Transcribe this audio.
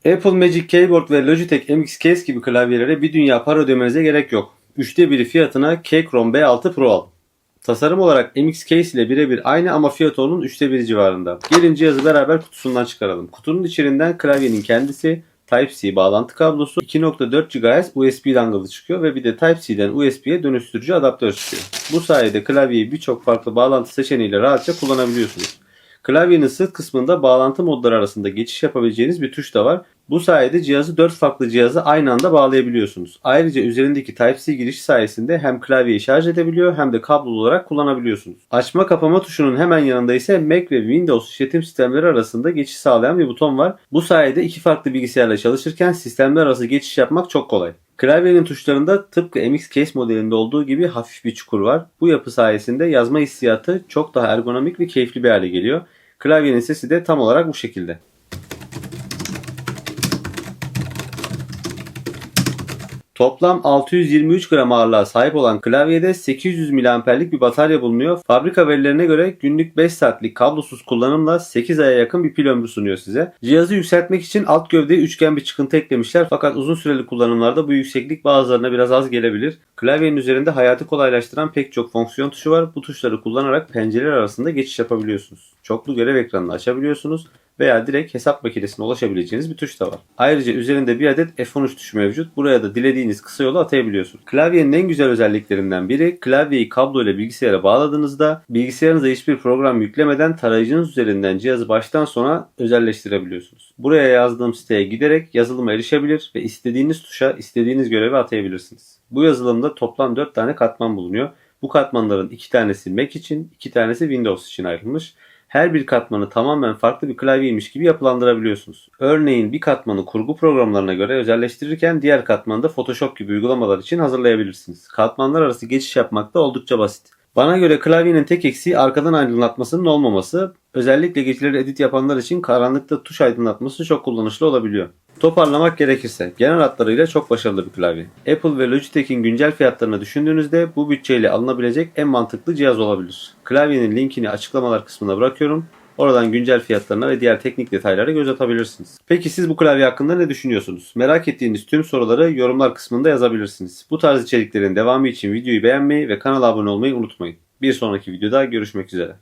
Apple Magic Keyboard ve Logitech MX Case gibi klavyelere bir dünya para ödemenize gerek yok. Üçte biri fiyatına Keychron B6 Pro al. Tasarım olarak MX Case ile birebir aynı ama fiyatı onun üçte biri civarında. Gelin cihazı beraber kutusundan çıkaralım. Kutunun içerinden klavyenin kendisi, Type-C bağlantı kablosu, 2.4 GHz USB dangle'ı çıkıyor ve bir de Type-C'den USB'ye dönüştürücü adaptör çıkıyor. Bu sayede klavyeyi birçok farklı bağlantı seçeneğiyle rahatça kullanabiliyorsunuz. Klavyenin sırt kısmında bağlantı modları arasında geçiş yapabileceğiniz bir tuş da var. Bu sayede cihazı 4 farklı cihaza aynı anda bağlayabiliyorsunuz. Ayrıca üzerindeki Type-C girişi sayesinde hem klavyeyi şarj edebiliyor hem de kablolu olarak kullanabiliyorsunuz. Açma kapama tuşunun hemen yanında ise Mac ve Windows işletim sistemleri arasında geçiş sağlayan bir buton var. Bu sayede iki farklı bilgisayarla çalışırken sistemler arası geçiş yapmak çok kolay. Klavyenin tuşlarında tıpkı MX Case modelinde olduğu gibi hafif bir çukur var. Bu yapı sayesinde yazma hissiyatı çok daha ergonomik ve keyifli bir hale geliyor. Klavyenin sesi de tam olarak bu şekilde. Toplam 623 gram ağırlığa sahip olan klavyede 800 miliamperlik bir batarya bulunuyor. Fabrika verilerine göre günlük 5 saatlik kablosuz kullanımla 8 aya yakın bir pil ömrü sunuyor size. Cihazı yükseltmek için alt gövdeye üçgen bir çıkıntı eklemişler fakat uzun süreli kullanımlarda bu yükseklik bazılarına biraz az gelebilir. Klavyenin üzerinde hayatı kolaylaştıran pek çok fonksiyon tuşu var. Bu tuşları kullanarak pencereler arasında geçiş yapabiliyorsunuz. Çoklu görev ekranını açabiliyorsunuz veya direkt hesap makinesine ulaşabileceğiniz bir tuş da var. Ayrıca üzerinde bir adet F13 tuşu mevcut. Buraya da dilediğiniz kısa yolu atayabiliyorsunuz. Klavyenin en güzel özelliklerinden biri, klavyeyi kablo ile bilgisayara bağladığınızda bilgisayarınıza hiçbir program yüklemeden tarayıcınız üzerinden cihazı baştan sona özelleştirebiliyorsunuz. Buraya yazdığım siteye giderek yazılıma erişebilir ve istediğiniz tuşa istediğiniz görevi atayabilirsiniz. Bu yazılımda toplam 4 tane katman bulunuyor. Bu katmanların 2 tanesi Mac için, 2 tanesi Windows için ayrılmış. Her bir katmanı tamamen farklı bir klavyeymiş gibi yapılandırabiliyorsunuz. Örneğin bir katmanı kurgu programlarına göre özelleştirirken diğer katmanı da Photoshop gibi uygulamalar için hazırlayabilirsiniz. Katmanlar arası geçiş yapmak da oldukça basit. Bana göre klavyenin tek eksiği arkadan aydınlatmasının olmaması. Özellikle geceleri edit yapanlar için karanlıkta tuş aydınlatması çok kullanışlı olabiliyor. Toparlamak gerekirse genel hatlarıyla çok başarılı bir klavye. Apple ve Logitech'in güncel fiyatlarını düşündüğünüzde bu bütçeyle alınabilecek en mantıklı cihaz olabilir. Klavyenin linkini açıklamalar kısmına bırakıyorum. Oradan güncel fiyatlarına ve diğer teknik detaylara göz atabilirsiniz. Peki siz bu klavye hakkında ne düşünüyorsunuz? Merak ettiğiniz tüm soruları yorumlar kısmında yazabilirsiniz. Bu tarz içeriklerin devamı için videoyu beğenmeyi ve kanala abone olmayı unutmayın. Bir sonraki videoda görüşmek üzere.